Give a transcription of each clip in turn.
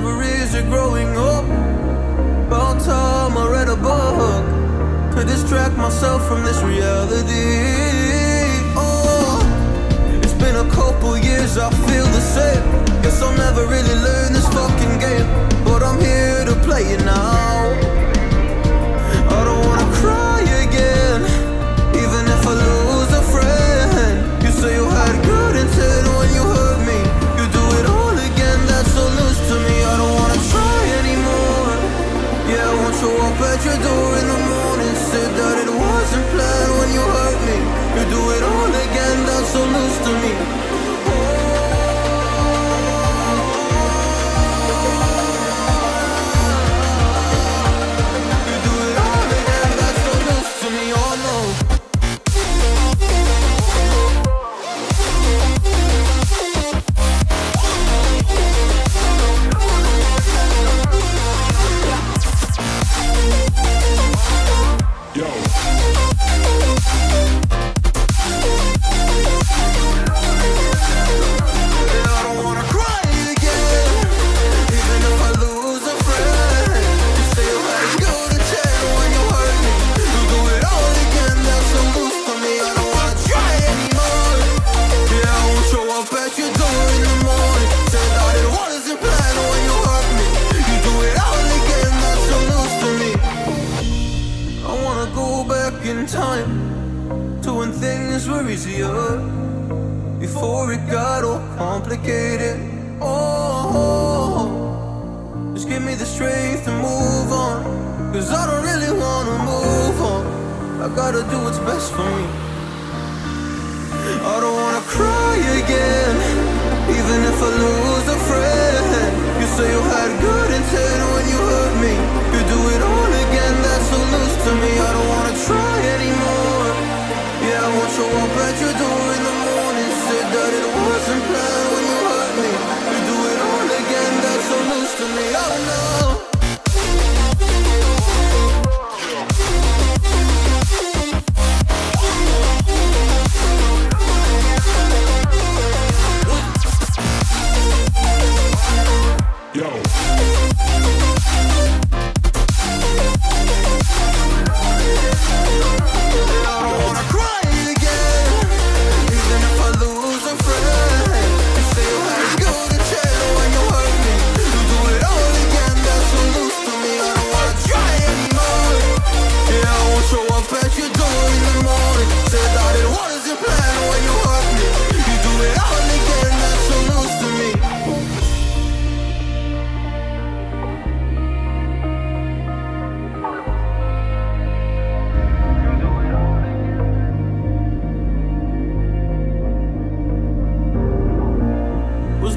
never easy growing up. About time I read a book to distract myself from this reality. Oh, it's been a couple years, I feel the same. Guess I'll never really learn this fucking game, but I'm here to play it now. I don't wanna cry again, even if I lose a friend. You say you had good intent when you hurt me. You do it all again, that's so loose to me. I don't wanna try anymore. Yeah, I won't show up at your door in the morning. Said that it wasn't planned when you hurt me. You do it all again, that's so loose to me. Before it got all complicated. Oh, just give me the strength to move on, cause I don't really wanna move on. I gotta do what's best for me. I don't wanna cry again, even if I lose a friend. You say you had good intent when you hurt me. You do it all again, that's so loose to me. I don't wanna try anymore. Yeah, I won't show up at your door in the morning. Said that it wasn't planned when you hurt me. You do it all again, that's so loose to me. Oh no.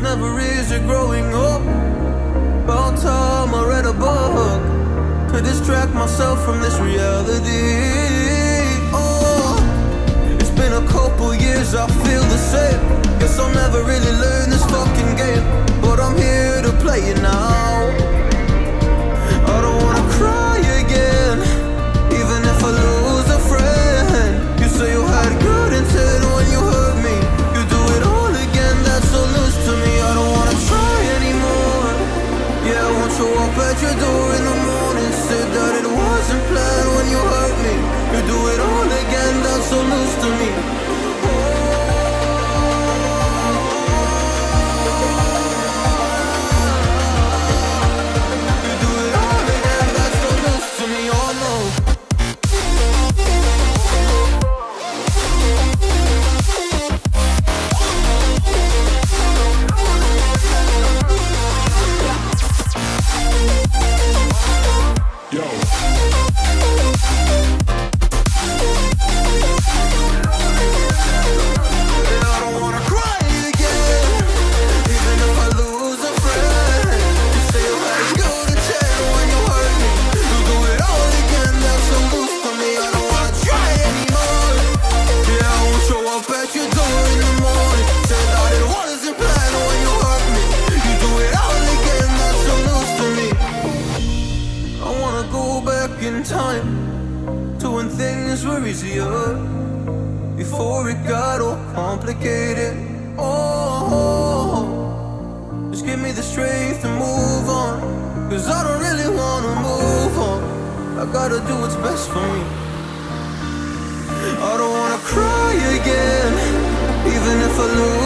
Never easy growing up. About time I read a book to distract myself from this reality. Oh, it's been a couple years, I feel the same. Guess I'll never really learn this fucking game, but I'm here to play it now. I don't wanna cry again, even if I lose a friend. You say you had good intent when you hurt me. You do it all again, that's so loose to me. I don't wanna try anymore. Yeah, I won't show up at your door in the morning. Said that it wasn't planned when you hurt me. You do it all again, that's so loose to me. You do it all again, that's so loose to me. Oh no. Easier before it got all complicated. Oh, just give give me the strength to move on. Cause I don't really wanna move on. I gotta do what's best for me. I don't wanna cry again, even if I lose.